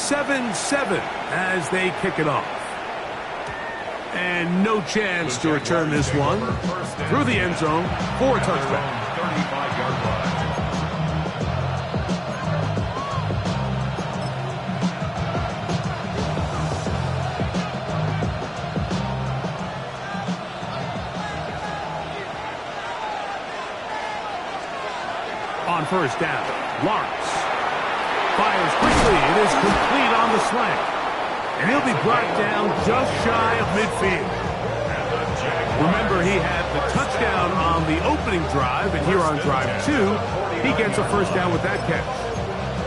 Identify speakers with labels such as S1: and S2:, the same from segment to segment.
S1: 7-7 as they kick it off. And no chance to return this one through the end zone for a touchdown.
S2: 35-yard line.
S1: On first down, Lawrence fires quickly. It is complete on the slant. And he'll be brought down just shy of midfield. Remember, he had the touchdown on the opening drive, and here on drive 2, he gets a first down with that catch.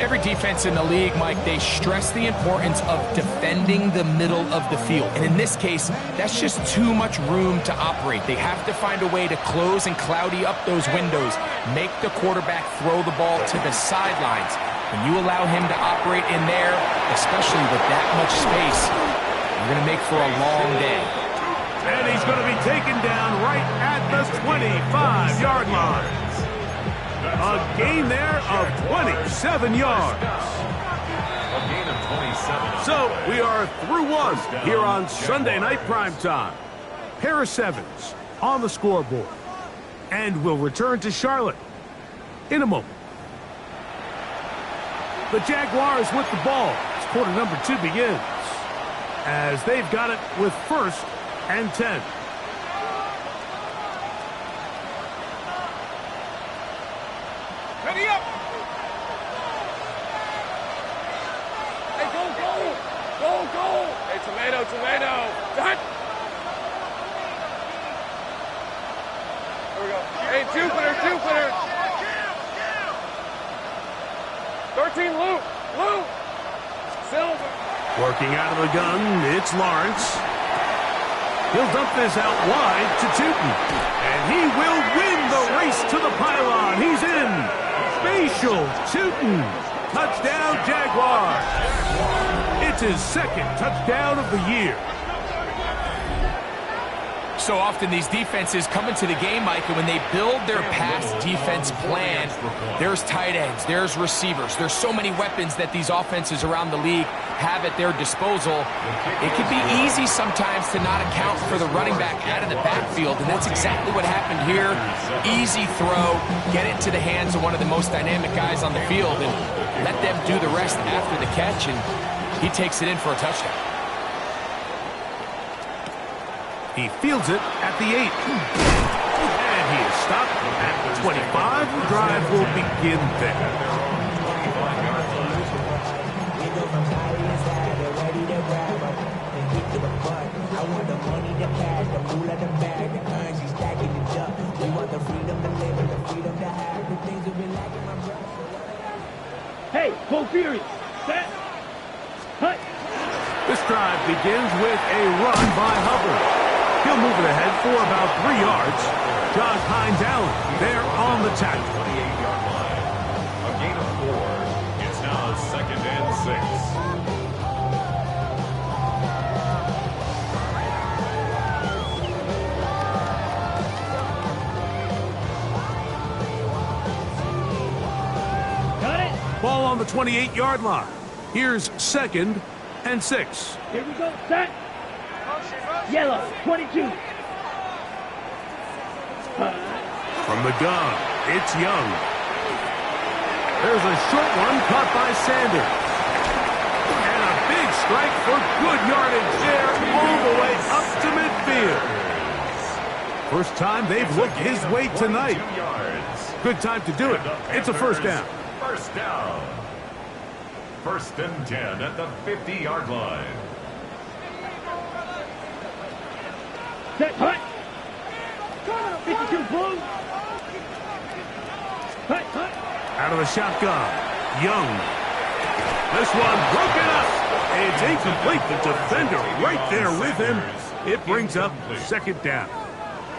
S3: Every defense in the league, Mike, they stress the importance of defending the middle of the field. And in this case, that's just too much room to operate. They have to find a way to close and cloudy up those windows, make the quarterback throw the ball to the sidelines. When you allow him to operate in there, especially with that much space, you're going to make for a long day.
S1: And he's going to be taken down right at the 25-yard line. A gain there of 27 yards.
S2: A gain of 27.
S1: So we are through one here on Sunday Night Primetime. Pair of sevens on the scoreboard. And we'll return to Charlotte in a moment. The Jaguars with the ball as quarter number 2 begins, as they've got it with 1st and 10.
S4: Ready up! Hey, go, go! Go, go! Hey, tomato, tomato! Done! There we go. Hey, Jupiter, Jupiter! 13, Luke! Luke! Silver!
S1: Working out of the gun, it's Lawrence. He'll dump this out wide to Tootin. And he will win the race to the pylon. He's in. Spatial Tootin. Touchdown, Jaguars. It's his 2nd touchdown of the year.
S3: So often these defenses come into the game, Mike, and when they build their pass defense plan, there's tight ends, there's receivers, there's so many weapons that these offenses around the league have at their disposal. It can be easy sometimes to not account for the running back out of the backfield, and that's exactly what happened here. Easy throw, get it to the hands of one of the most dynamic guys on the field, and let them do the rest after the catch, and he takes it in for a touchdown.
S1: He fields it at the 8. And he is stopped at the 25. The drive will begin there.
S5: Hey, go Furious! Set! Cut!
S1: This drive begins with a run by Hubbard. He'll move it ahead for about 3 yards. Josh Hines Allen there on the tackle.
S2: 28-yard line. A gain of 4. It's now 2nd and 6.
S5: Got it!
S1: Ball on the 28-yard line. Here's 2nd and 6.
S5: Here we go, set! Yellow, 22.
S1: From the gun, it's Young. There's a short one caught by Sanders. And a big strike for good yardage there all the way up to midfield. First time they've looked his way tonight. Good time to do it. It's a first down.
S2: First down. 1st and 10 at the 50-yard line.
S5: Set, hut! 52 blue! Hut, hut!
S1: Out of the shotgun, Young. This one broken up. It's incomplete. The defender right there with him. It brings up 2nd down.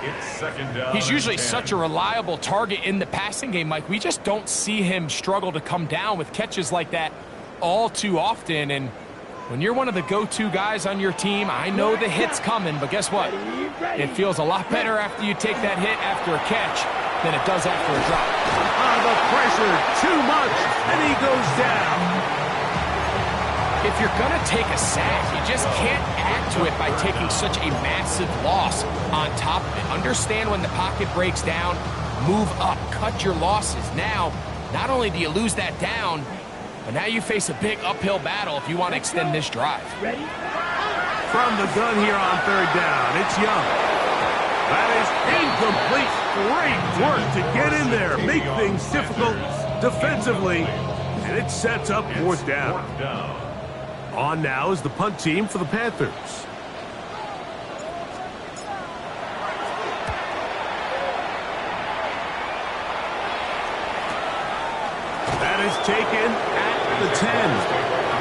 S2: It's 2nd down.
S3: He's usually
S2: and 10.
S3: such a reliable target in the passing game, Mike. We just don't see him struggle to come down with catches like that all too often. And when you're one of the go-to guys on your team, I know the hit's coming, but guess what? It feels a lot better after you take that hit after a catch than it does after a drop.
S1: The pressure too much, and he goes down.
S3: If you're going to take a sack, you just can't add to it by taking such a massive loss on top of it. Understand when the pocket breaks down, move up, cut your losses. Now, not only do you lose that down, but now you face a big uphill battle if you want to extend this drive.
S5: Ready?
S1: From the gun here on third down, it's Young. That is incomplete. Great work to get in there, make things difficult defensively, and it sets up fourth down. On now is the punt team for the Panthers. That is taken at the 10.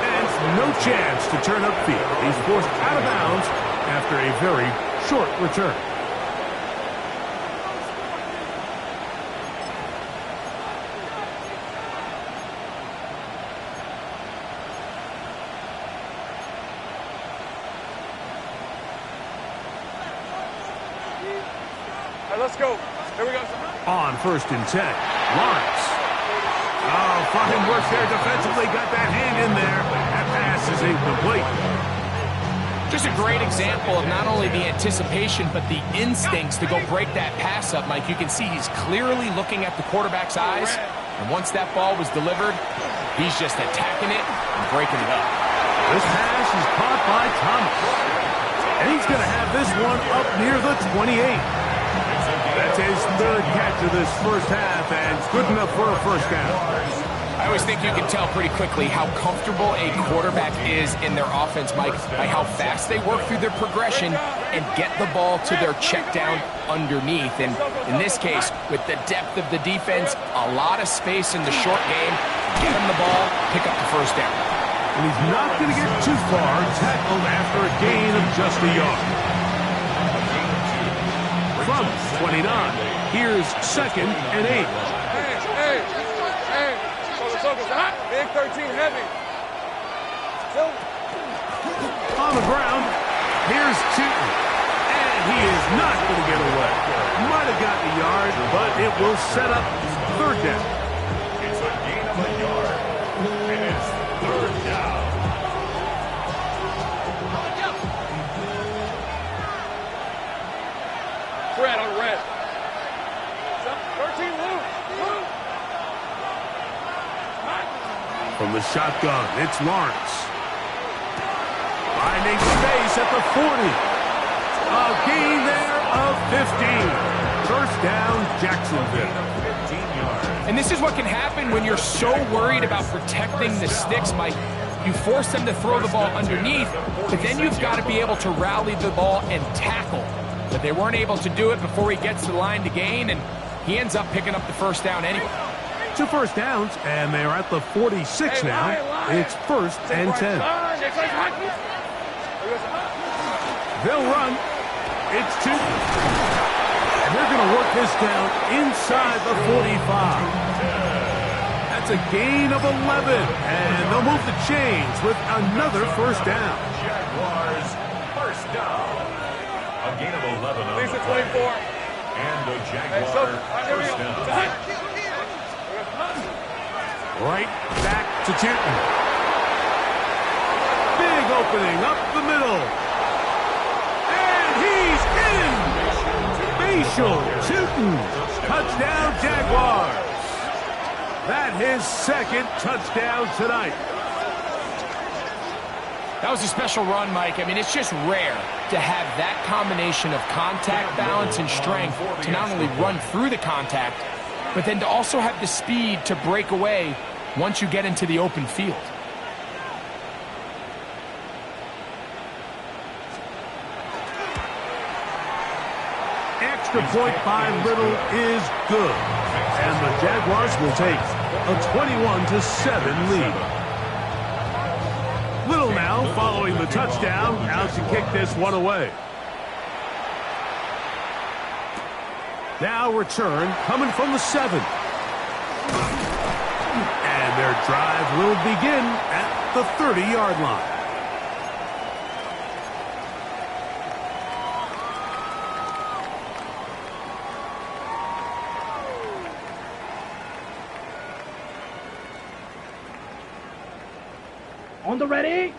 S1: And no chance to turn upfield. He's forced out of bounds after a very short return.
S4: Let's go. Here we go.
S1: On first and 10, Lawrence. Oh, fine work there defensively. Got that hand in there. That pass is incomplete.
S3: Just a great example of not only the anticipation, but the instincts to go break that pass up, Mike. You can see he's clearly looking at the quarterback's eyes. And once that ball was delivered, he's just attacking it and breaking it up.
S1: This pass is caught by Thomas. And he's going to have this one up near the 28. That's his third catch of this first half, and good enough for a first down.
S3: I always think you can tell pretty quickly how comfortable a quarterback is in their offense, Mike, by how fast they work through their progression and get the ball to their check down underneath. And in this case, with the depth of the defense, a lot of space in the short game, get him the ball, pick up the first down.
S1: And he's not going to get too far, tackled after a gain of just a yard. From 29, here's second and 8.
S4: Hey. Focus. Hot. Big 13 heavy.
S1: On the ground, here's Tootin. And he is not going to get away. Might have gotten a yard, but it will set up third down.
S2: It's a gain of a yard. And it's third down.
S4: Red on red. 13 loose.
S1: From the shotgun, it's Lawrence. Finding space at the 40. A gain there of 15. First down, Jacksonville.
S2: 15 yards.
S3: And this is what can happen when you're so worried about protecting the sticks, Mike. You force them to throw the ball underneath, but then you've got to be able to rally the ball and tackle. But they weren't able to do it before he gets to the line to gain, and he ends up picking up the first down anyway.
S1: 2 first downs, and they're at the 46 now. It's first and 10. They'll run. It's 2. And they're going to work this down inside the 45. That's a gain of 11, and they'll move the chains with another first down.
S2: Jaguars, first down. A gain of 11 on
S4: Leads
S2: the
S4: at
S2: play.
S4: 24.
S2: And the Jaguar first down.
S1: Right back to Tootin. Big opening up the middle. And he's in! Facial Tootin. Touchdown Jaguars. That his second touchdown tonight.
S3: That was a special run, Mike. I mean, it's just rare to have that combination of contact, balance, and strength to not only run through the contact, but then to also have the speed to break away once you get into the open field.
S1: Extra point by Little is good. And the Jaguars will take a 21-7 lead. Little now following the touchdown, out to kick this one away. Now return coming from the 7. And their drive will begin at the 30-yard line.
S5: On the ready.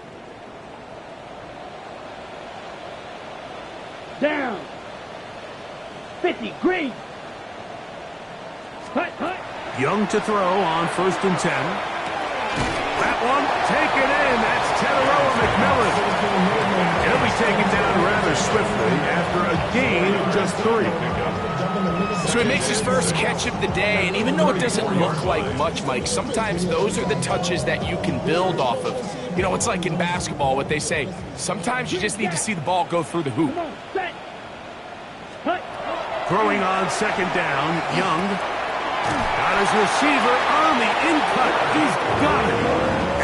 S5: Down. 50, green. Cut, cut.
S1: Young to throw on 1st and 10. That one taken in. That's Teteroa McMillan. He'll be taken down rather swiftly after a gain of just 3.
S3: So he makes his first catch of the day, and even though it doesn't look like much, Mike, sometimes those are the touches that you can build off of. You know, it's like in basketball, what they say, sometimes you just need to see the ball go through the hoop.
S5: Come on, set. Cut.
S1: Throwing on 2nd down, Young. Got his receiver on the in-cut. He's got it.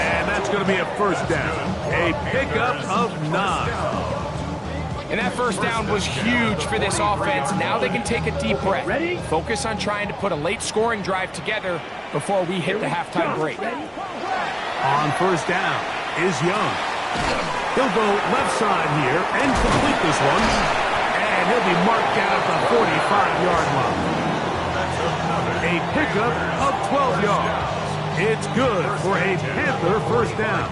S1: And that's going to be a 1st down. A pickup of 9.
S3: And that 1st down was huge for this offense. Now they can take a deep breath.
S5: Ready?
S3: Focus on trying to put a late scoring drive together before we hit the halftime break.
S1: On 1st down is Young. He'll go left side here and complete this one. And he'll be marked down at the 45-yard line. A pickup of 12 yards. It's good for a Panther 1st down.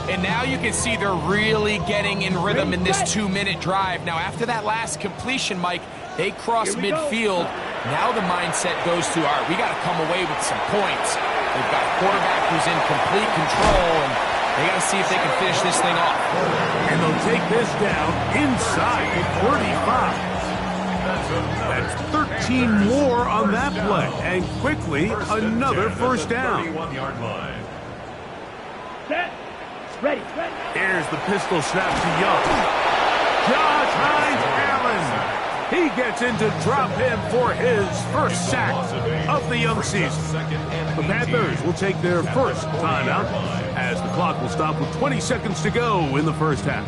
S3: And now you can see they're really getting in rhythm in this 2-minute drive. Now, after that last completion, Mike, they cross midfield. Now the mindset goes to, all right, we got to come away with some points. They've got a quarterback who's in complete control, and they got to see if they can finish this thing off.
S1: And they'll take this down inside the 35. That's 13 more on that play. And quickly, another 1st down.
S5: Set. Ready, ready.
S1: Here's the pistol snap to Young. Josh Hines-Allen. He gets in to drop him for his 1st sack of the young season. The Panthers will take their 1st timeout as the clock will stop with 20 seconds to go in the 1st half.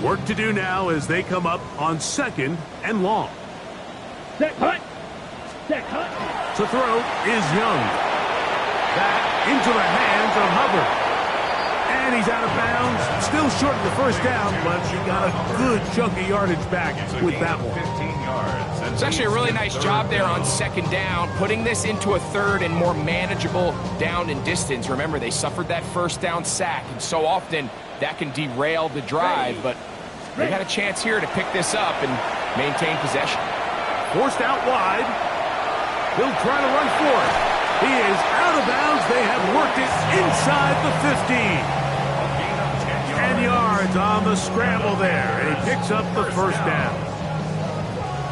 S1: Work to do now as they come up on 2nd and long.
S5: Set, cut. Set, cut.
S1: To throw is Young. Back into the hands of Hubbard. And he's out of bounds. Still short of the 1st down, but he got a good chunk of yardage back with that one.
S2: 15 yards.
S3: It's actually a really nice job there on 2nd down, putting this into a 3rd and more manageable down and distance. Remember, they suffered that 1st down sack, and so often that can derail the drive, but they had a chance here to pick this up and maintain possession.
S1: Forced out wide. He'll try to run for it. He is out of bounds. They have worked it inside the 15. 10 yards on the scramble there. And he picks up the 1st down.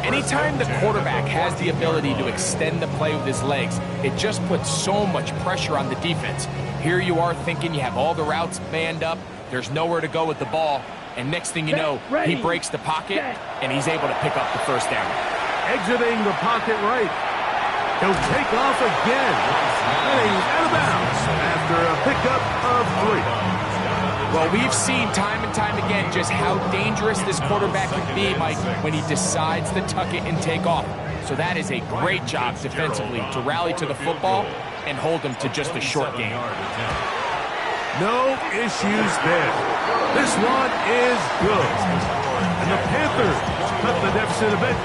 S3: Anytime the quarterback has the ability to extend the play with his legs, it just puts so much pressure on the defense. Here you are thinking you have all the routes manned up. There's nowhere to go with the ball. And next thing you know, he breaks the pocket, and he's able to pick up the 1st down.
S1: Exiting the pocket right. He'll take off again. And he's out of bounds after a pickup of 3.
S3: Well, we've seen time and time again just how dangerous this quarterback can be, Mike, when he decides to tuck it and take off. So that is a great job defensively to rally to the football and hold him to just a short game.
S1: No issues there. This one is good. And the Panthers cut the deficit a bit.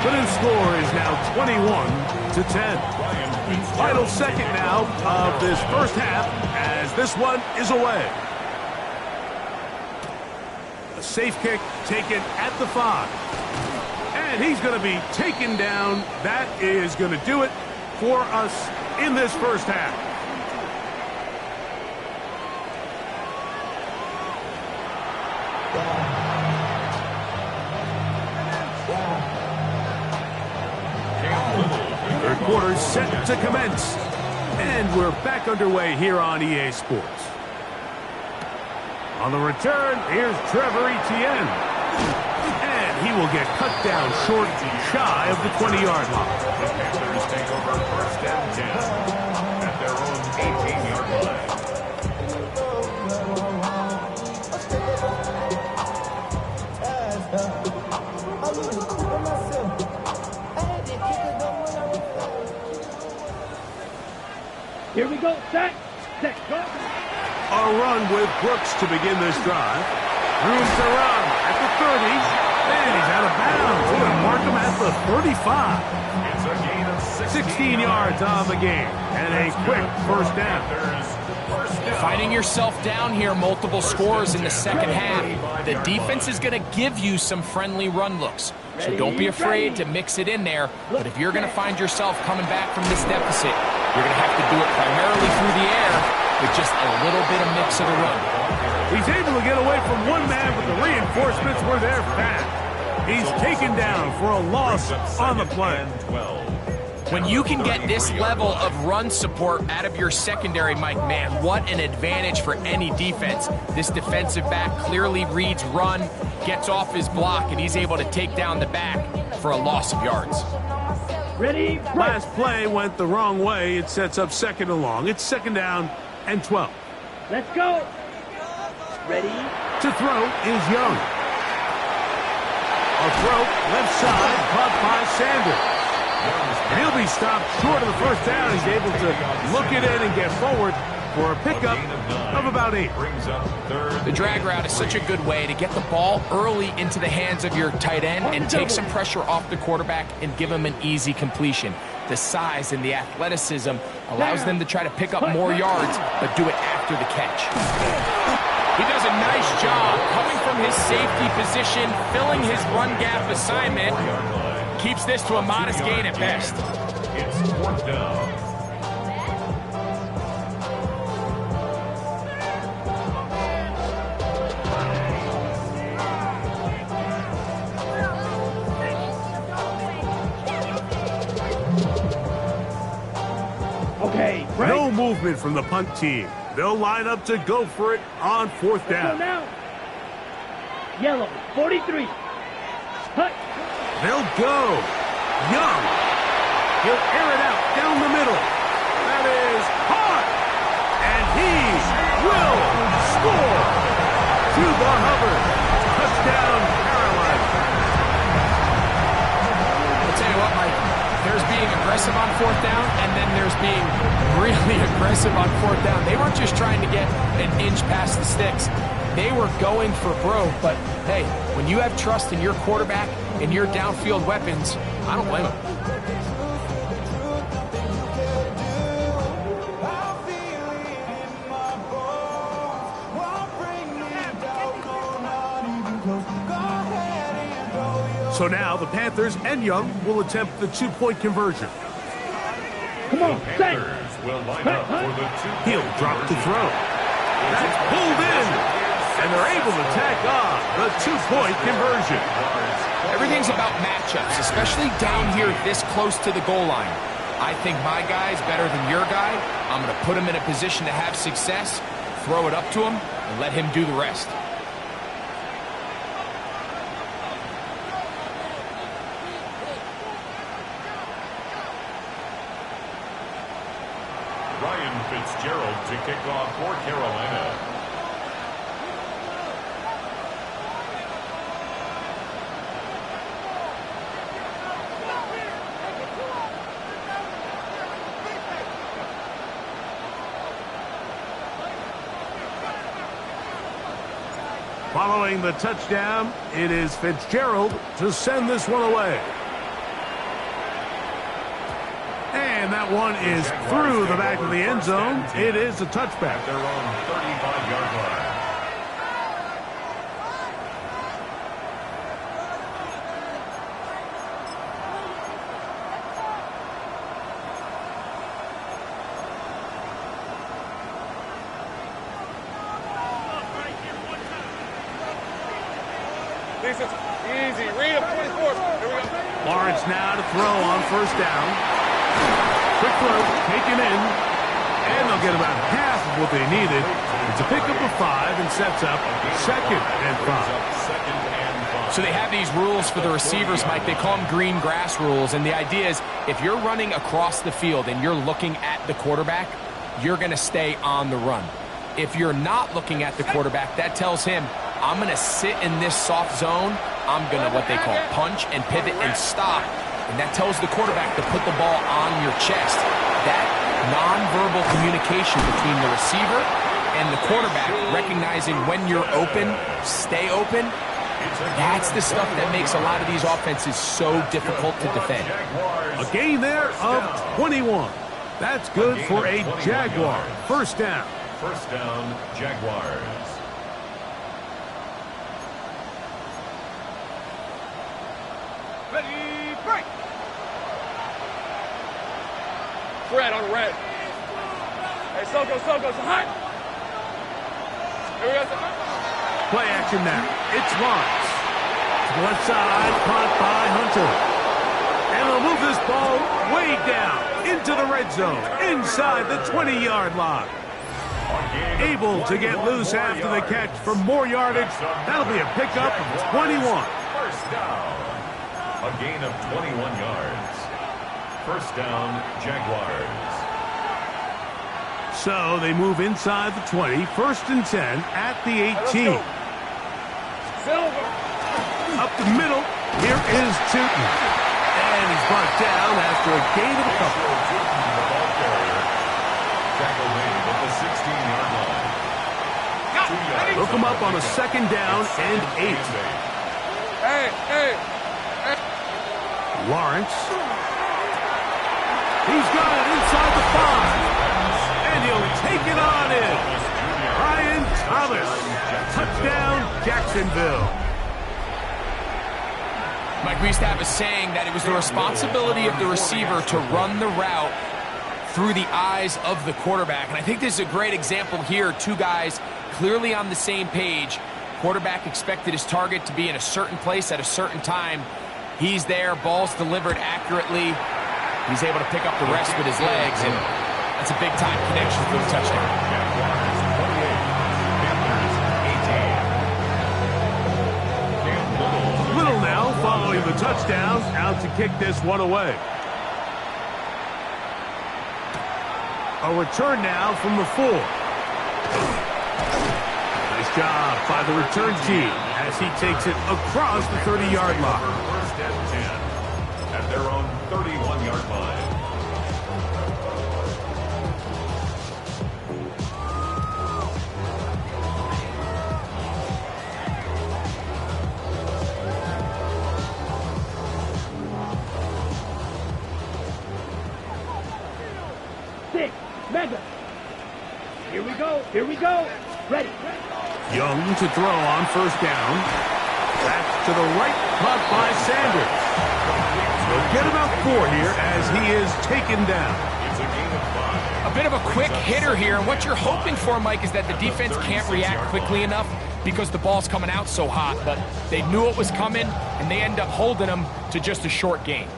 S1: The new score is now 21-10. Final 2nd now of this 1st half as this one is away. A safe kick taken at the 5. And he's going to be taken down. That is going to do it for us in this 1st half. Third quarter set to commence. And we're back underway here on EA Sports. On the return, here's Trevor Etienne. And he will get cut down short, shy of the 20-yard line.
S2: The Panthers take over 1st and 10 at their own 18-yard line.
S5: Here we go. Set. Set. Go.
S1: A run with Brooks to begin this drive. Room to run at the 30. And he's out of bounds. They're going to mark him at the 35.
S2: It's a gain of
S1: 16 yards on the game. And a quick first down.
S3: Finding yourself down here, multiple scores in the second half. The defense is going to give you some friendly run looks. So don't be afraid to mix it in there. But if you're going to find yourself coming back from this deficit, you're going to have to do it primarily through the air with just a little bit of mix of the run.
S1: He's able to get away from one man, but the reinforcements were there fast. He's taken down for a loss on the play.
S3: When you can get this level of run support out of your secondary, Mike, man, what an advantage for any defense. This defensive back clearly reads run, gets off his block, and he's able to take down the back for a loss of yards.
S5: Ready?
S1: Last play went the wrong way. It sets up second and long. It's second down and 12.
S5: Let's go. Ready?
S1: To throw is Young. A throw left side, caught by Sanders. And he'll be stopped short of the first down. He's able to look it in and get forward for a pickup of about 8.
S3: The drag route is such a good way to get the ball early into the hands of your tight end and take some pressure off the quarterback and give him an easy completion. The size and the athleticism allows them to try to pick up more yards, but do it after the catch. He does a nice job coming from his safety position, filling his run gap assignment. Keeps this to a modest gain at best.
S2: It's fourth down.
S5: Okay, right.
S1: No movement from the punt team. They'll line up to go for it on fourth
S5: Go
S1: down.
S5: now. Yellow, 43. Hut.
S1: They'll go. Young. He'll air it out down the middle. That is hot. And he will score. To the Hubbard. Touchdown, Carolina.
S3: I'll tell you what, Mike, there's being aggressive on fourth down, and then there's being really aggressive on fourth down. They weren't just trying to get an inch past the sticks. They were going for broke, but hey, when you have trust in your quarterback and your downfield weapons, I don't blame them.
S1: So now the Panthers and Young will attempt the two-point conversion.
S5: Come on,
S2: The
S5: set.
S2: Panthers will line up for the two-point
S1: He'll drop to
S2: conversion.
S1: throw. That's pulled in. And they're able to tack on the two-point conversion.
S3: Everything's about matchups, especially down here this close to the goal line. I think my guy's better than your guy. I'm going to put him in a position to have success, throw it up to him, and let him do the rest.
S2: Ryan Fitzgerald to kick off for Carolina.
S1: Following the touchdown, it is Fitzgerald to send this one away. And that one is through the back of the end zone. It is a touchback.
S2: At their own 35-yard line.
S4: Decent. Easy. Read him. 24. Here we go.
S1: Lawrence now to throw on first down. Quick throw, taken in. And they'll get about half of what they needed. It's a pickup of 5 and sets up second and 5.
S3: So they have these rules for the receivers, Mike. They call them green grass rules. And the idea is if you're running across the field and you're looking at the quarterback, you're going to stay on the run. If you're not looking at the quarterback, that tells him, I'm going to sit in this soft zone. I'm going to what they call punch and pivot and stop. And that tells the quarterback to put the ball on your chest. That nonverbal communication between the receiver and the quarterback recognizing when you're open, stay open. That's the stuff that makes a lot of these offenses so difficult to defend.
S1: A gain there of 21. That's good for a Jaguar. First down.
S2: First down, Jaguars.
S4: Ready, break. Fred on red. Hey, Soko, hot. Here we go, Soko.
S1: Play action now. It's Lawrence. To the left side, caught by Hunter. And they'll move this ball way down into the red zone, inside the 20-yard line. Able to get loose after the catch for more yardage. That'll be a pickup of 21.
S2: First down. A gain of 21 yards. First down, Jaguars.
S1: So they move inside the 20, first and 10 at the 18.
S4: Silver.
S1: Up the middle, here is Tootin. And he's brought down after a gain of a couple.
S2: Tackle made at the 16-yard line.
S1: Look him up on a second down and 8.
S4: Hey.
S1: Lawrence. He's got it inside the 5. And he'll take it on in. Brian Thomas. Touchdown, Jacksonville.
S3: Mike, we used to have a saying that it was the responsibility of the receiver to run the route through the eyes of the quarterback. And I think this is a great example here. Two guys clearly on the same page. Quarterback expected his target to be in a certain place at a certain time. He's there, ball's delivered accurately. He's able to pick up the rest with his legs, and that's a big-time connection for the touchdown.
S2: Jaguars 28,
S1: Little now following the touchdown, out to kick this one away. A return now from the 4. Nice job by the return team as he takes it across the 30-yard line.
S2: First and 10 at their own 31-yard line.
S5: Six, mega. Here we go. Ready.
S1: Young to throw on first down. That's to the right, caught by Sanders. They'll get about 4 here as he is taken down.
S2: It's a gain of 5.
S3: A bit of a quick hitter here, and what you're hoping for, Mike, is that the defense can't react quickly enough because the ball's coming out so hot, but they knew it was coming, and they end up holding them to just a short gain.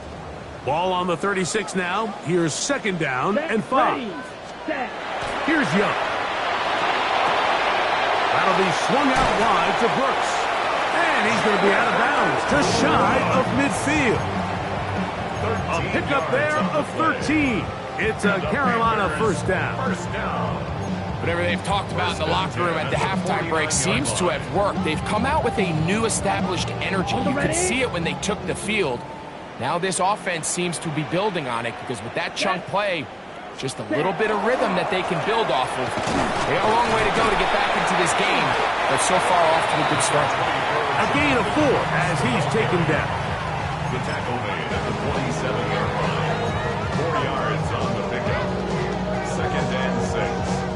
S1: Ball on the 36 now. Here's second down and 5. Here's Young. That'll be swung out wide to Brooks. And he's going to be out of bounds, just shy of midfield. A pickup there of 13. It's a Carolina first down.
S3: Whatever they've talked about in the locker room at the halftime break seems to have worked. They've come out with a new established energy. You could see it when they took the field. Now this offense seems to be building on it because with that chunk play, just a little bit of rhythm that they can build off of. They got a long way to go to get back into this game, but so far off to a good start.
S1: A gain of 4 as he's taken down.
S2: The tackle made at the 47-yard line. 4 yards on the pickup. Second and 6.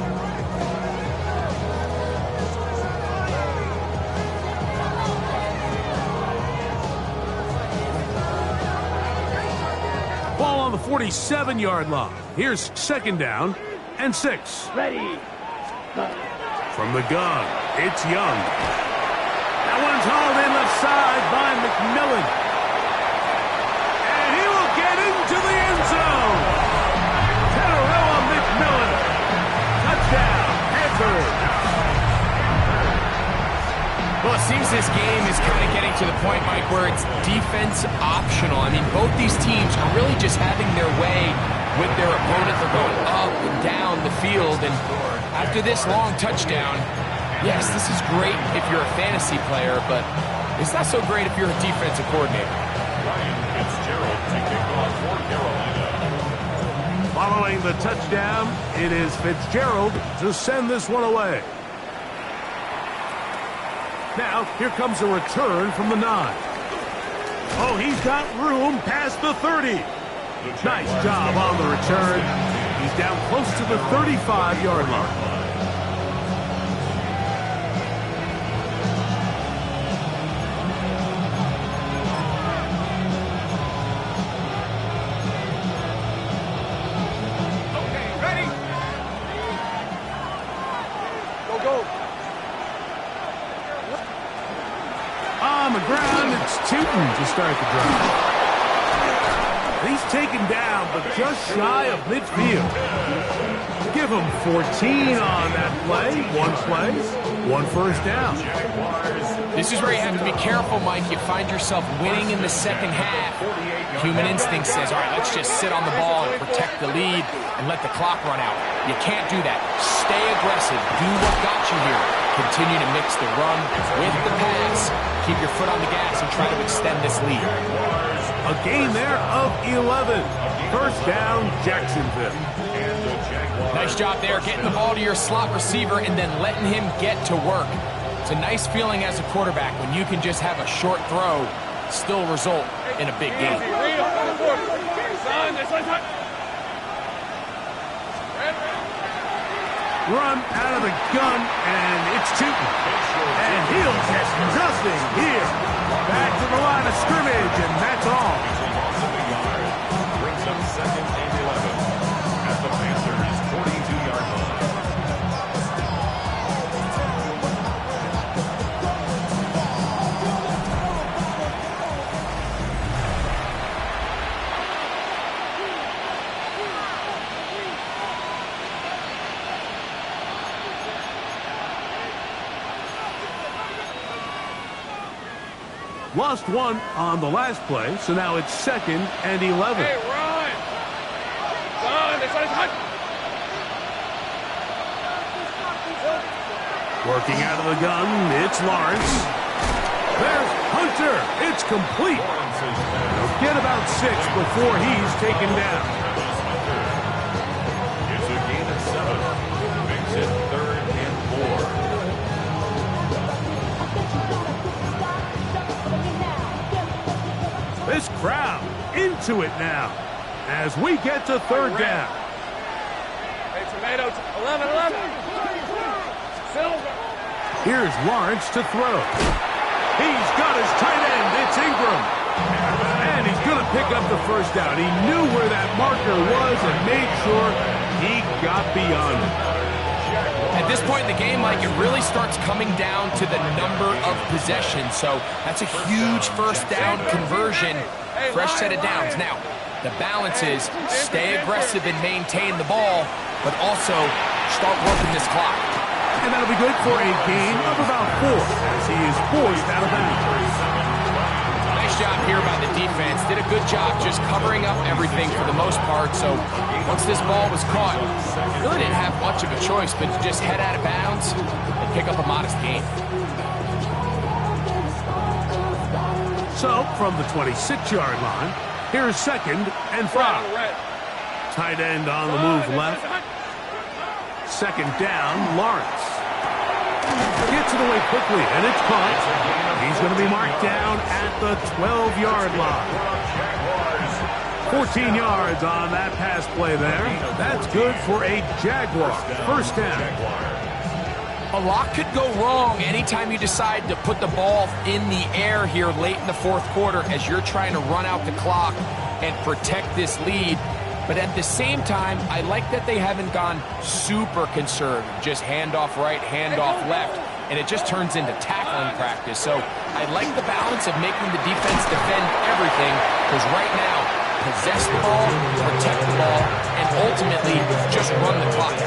S1: Ball on the 47-yard line. Here's second down and 6.
S5: Ready.
S1: From the gun, it's Young. That one's hauled in left side by McMillan. And he will get into the end zone. Teteroa McMillan. Touchdown, Panthers.
S3: Well, it seems this game is kind of getting to the point, Mike, where it's defense optional. I mean, both these teams are really just having their way with their opponent. They're going up and down the field. And after this long touchdown, yes, this is great if you're a fantasy player, but it's not so great if you're a defensive coordinator.
S2: Ryan Fitzgerald to kick off for Carolina.
S1: Following the touchdown, it is Fitzgerald to send this one away. Now, here comes a return from the 9. Oh, he's got room past the 30. Nice job on the return. He's down close to the 35-yard line. On the ground, it's Tootin to start the drive. He's taken down, but just shy of midfield. Give him 14 on that play. One first down.
S3: This is where you have to be careful, Mike. You find yourself winning in the second half. Human instinct says, all right, let's just sit on the ball and protect the lead and let the clock run out. You can't do that. Stay aggressive. Do what got you here. Continue to mix the run with the pass. Keep your foot on the gas and try to extend this lead.
S1: A gain there of 11. First down, Jacksonville.
S3: Nice job there, getting the ball to your slot receiver and then letting him get to work. It's a nice feeling as a quarterback when you can just have a short throw, still result in a big game.
S1: Run out of the gun, and it's Tootin. And he'll get nothing here. Back to the line of scrimmage, and that's all.
S2: Brings up second and 11 at the Panthers' 42-yard line.
S1: Lost one on the last play, so now it's second and 11.
S4: Hey, run! Run!
S1: Working out of the gun, it's Lawrence. There's Hunter. It's complete. He'll get about 6 before he's taken down.
S2: It's a gain of 7. Makes it 3rd and 4.
S1: This crowd into it now as we get to third down.
S4: Hey, Tomato, 11. Silver.
S1: Here's Lawrence to throw. He's got his tight end. It's Ingram. And he's going to pick up the first down. He knew where that marker was and made sure he got beyond it.
S3: At this point in the game, Mike, it really starts coming down to the number of possessions. So that's a huge first down conversion. Fresh set of downs. Now, the balance is stay aggressive and maintain the ball, but also start working this clock.
S1: And that'll be good for a gain of about 4 as he is forced out of bounds.
S3: Nice job here by the defense. Did a good job just covering up everything for the most part. So once this ball was caught, really didn't have much of a choice but to just head out of bounds and pick up a modest gain.
S1: So from the 26-yard line, here's second and 5. Tight end on the move left. Second down, Lawrence. Gets it away quickly, and it's caught. He's going to be marked down at the 12-yard line. 14 yards on that pass play there. That's good for a Jaguar. First down.
S3: A lot could go wrong anytime you decide to put the ball in the air here late in the fourth quarter as you're trying to run out the clock and protect this lead. But at the same time, I like that they haven't gone super conservative. Just handoff right, handoff left, and it just turns into tackling practice. So I like the balance of making the defense defend everything, because right now, possess the ball, protect the ball, and ultimately just run the clock.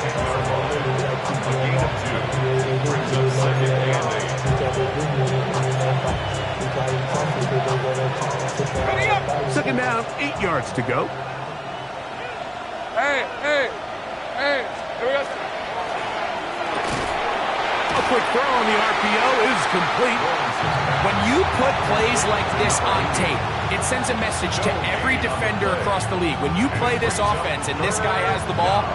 S1: Second down, 8 yards to go.
S4: Hey, here we go.
S1: A quick throw on the RPO is complete.
S3: When you put plays like this on tape, it sends a message to every defender across the league. When you play this offense and this guy has the ball,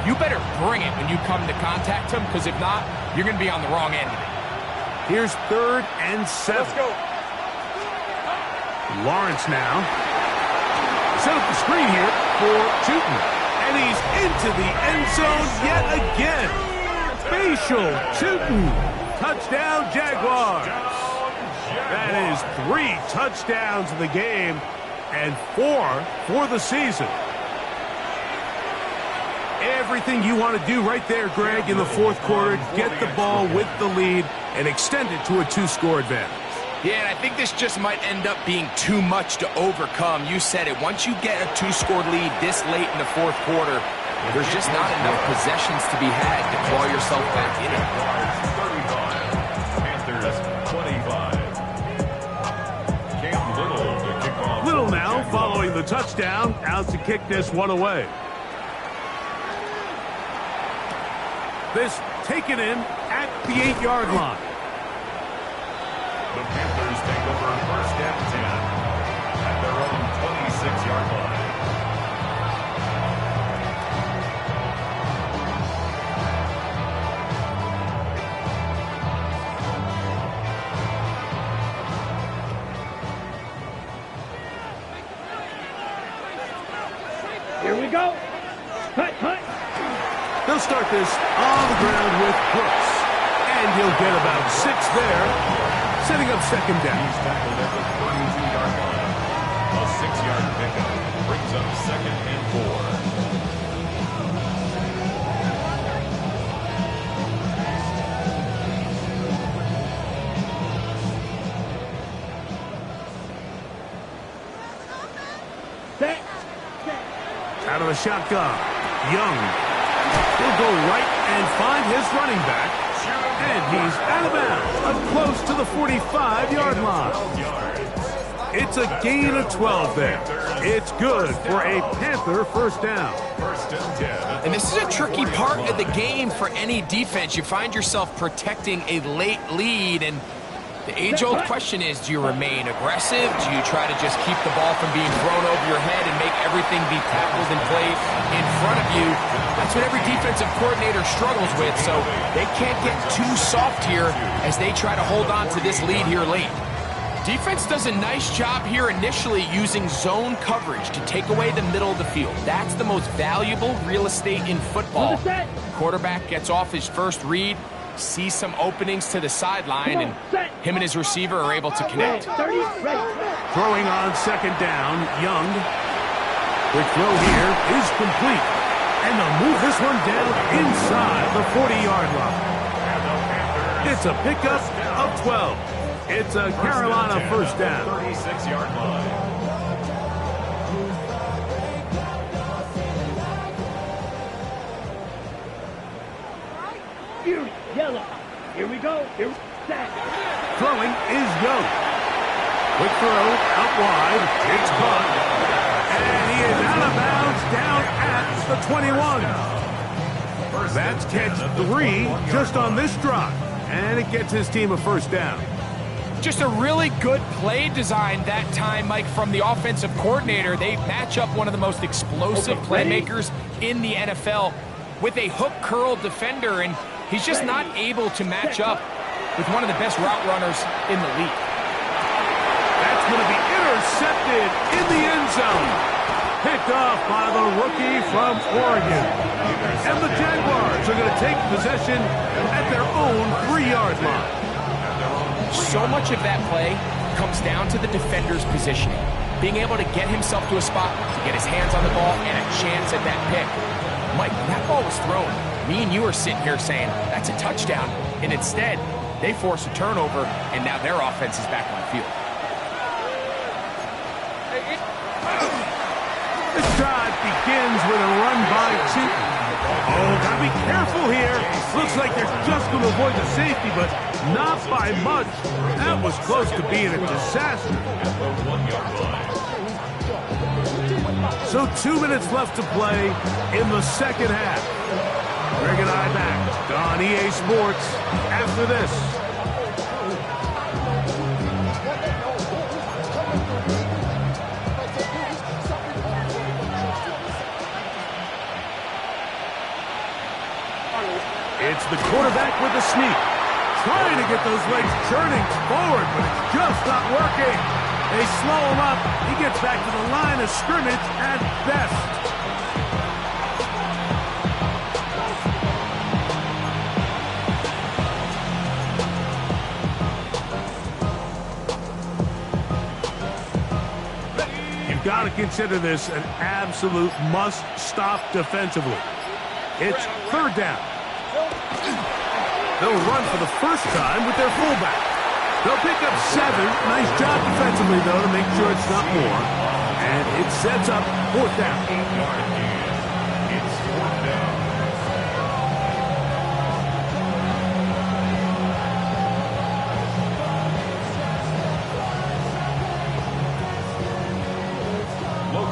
S3: you better bring it when you come to contact him, because if not, you're going to be on the wrong end of it.
S1: Here's 3rd and 7.
S4: Let's go.
S1: Lawrence now. Set up the screen here for Tootin. And he's into the end zone yet again. Facial Tootin. Touchdown, Jaguars. That is 3 touchdowns in the game and 4 for the season. Everything you want to do right there, Greg, in the 4th quarter. Get the ball with the lead and extend it to a 2-score advantage.
S3: Yeah, and I think this just might end up being too much to overcome. You said it. Once you get a 2-score lead this late in the 4th quarter, there's just not enough possessions to be had to claw yourself back in it.
S2: Panthers 25. Cam Little to kick off.
S1: Little now following the touchdown, out to kick this one away. This taken in at the 8-yard line.
S2: The Panthers take over 1st and 10 at their own 26-yard line.
S5: Here we go. Hut, hut.
S1: They'll start this on the ground with Brooks. And he'll get about 6 there, setting up 2nd down.
S2: He's tackled at the 32-yard line. A 6-yard pickup brings up 2nd and 4.
S5: Set.
S1: Out of the shotgun, Young. He'll go right and find his running back. And he's out of bounds, up close to the 45-yard line. It's a gain of 12 there. It's good for a Panther 1st down.
S2: 1st and 10.
S3: And this is a tricky part of the game for any defense. You find yourself protecting a late lead, and the age-old question is, do you remain aggressive? Do you try to just keep the ball from being thrown over your head and make everything be tackled and played in front of you? That's what every defensive coordinator struggles with, so they can't get too soft here as they try to hold on to this lead here late. Defense does a nice job here initially using zone coverage to take away the middle of the field. That's the most valuable real estate in football. Quarterback gets off his first read, sees some openings to the sideline, and him and his receiver are able to connect.
S1: Throwing on 2nd down, Young. Quick throw here is complete. And they'll move this one down inside the 40-yard line. It's a pickup of 12. It's a Carolina 1st down.
S2: 36-yard line.
S5: Here, yellow. Here we go. Here we go.
S1: Throwing is Young. Quick throw out wide. It's caught. And he is out of bounds down at the 21. That's catch 3 just on this drive. And it gets his team a 1st down.
S3: Just a really good play design that time, Mike, from the offensive coordinator. They match up one of the most explosive playmakers in the NFL with a hook curl defender, and he's just not able to match up with one of the best route runners in the league.
S1: That's going to be intercepted in the end zone. Picked off by the rookie from Oregon. And the Jaguars are going to take possession at their own 3-yard line.
S3: So much of that play comes down to the defender's positioning. Being able to get himself to a spot, to get his hands on the ball, and a chance at that pick. Mike, when that ball was thrown, me and you are sitting here saying, that's a touchdown. And instead, they force a turnover, and now their offense is back on the field.
S1: This drive begins with a run by Tootin. Oh, gotta be careful here. Looks like they're just going to avoid the safety, but not by much. That was close to being a disaster. So 2 minutes left to play in the 2nd half. Greg and I back on EA Sports after this. It's the quarterback with the sneak. Trying to get those legs churning forward, but it's just not working. They slow him up. He gets back to the line of scrimmage at best. You've got to consider this an absolute must-stop defensively. It's third down. They'll run for the first time with their fullback. They'll pick up 7. Nice job defensively, though, to make sure it's not more. And it sets up fourth down.
S2: It's fourth down.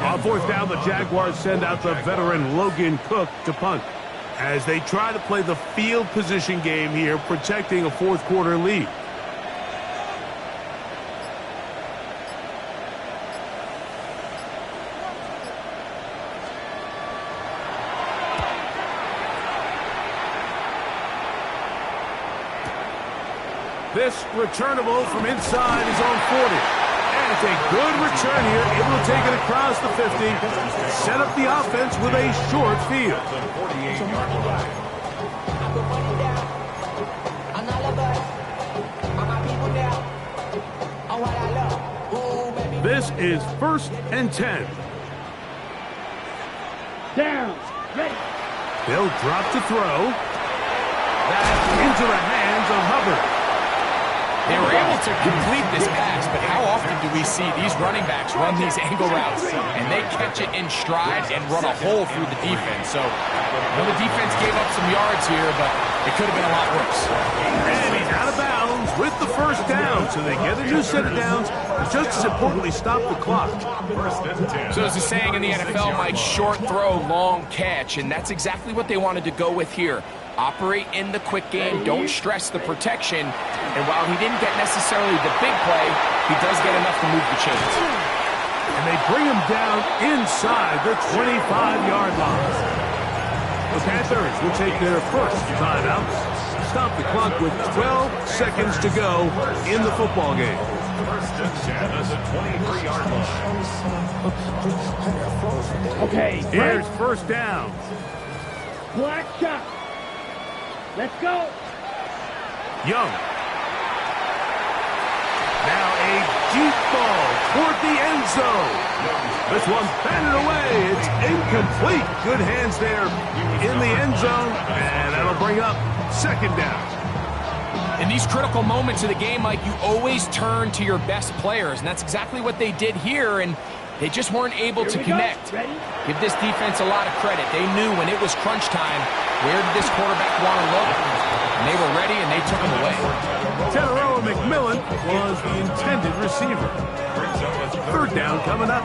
S1: On fourth down, the Jaguars send out the veteran Logan Cook to punt as they try to play the field position game here, protecting a fourth quarter lead. This returnable from inside is on 40. And it's a good return here, able to take it across the 50, set up the offense with a short field. This is 1st and 10.
S5: Down. Ready.
S1: They'll drop to throw. That's into the hands of Hubbard.
S3: They were able to complete this pass, but how often do we see these running backs run these angle routes and they catch it in stride and run a hole through the defense? So, the defense gave up some yards here, but it could have been a lot worse.
S1: And he's out of bounds with the first down, so they get a new set of downs, but just as importantly, stop the clock.
S3: So as the saying in the NFL, Mike, short throw, long catch, and that's exactly what they wanted to go with here. Operate in the quick game, don't stress the protection, and while he didn't get necessarily the big play, he does get enough to move the chains.
S1: And they bring him down inside the 25-yard line. The Panthers will take their first timeout. Stop the clock with 12 seconds to go in the football game.
S2: First and 10 at the 23-yard line.
S5: Okay.
S1: Here's first down.
S5: Black shot. Let's go.
S1: Young. Now a deep ball toward the end zone. This one batted away. It's incomplete. Good hands there in the end zone. And that'll bring up second down.
S3: In these critical moments of the game, Mike, you always turn to your best players. And that's exactly what they did here. And they just weren't able to connect. Give this defense a lot of credit. They knew when it was crunch time, where did this quarterback want to look? And they were ready, and they took him away.
S1: Tenero McMillan was the intended receiver. Third down coming up.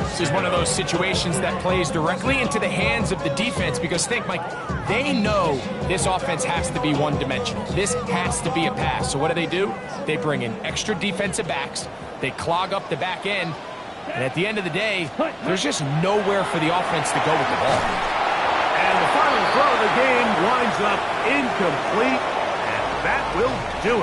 S3: This is one of those situations that plays directly into the hands of the defense because think, Mike, they know this offense has to be one-dimensional. This has to be a pass. So what do? They bring in extra defensive backs. They clog up the back end. And at the end of the day, there's just nowhere for the offense to go with the ball.
S1: And the final throw of the game winds up incomplete, and that will do it.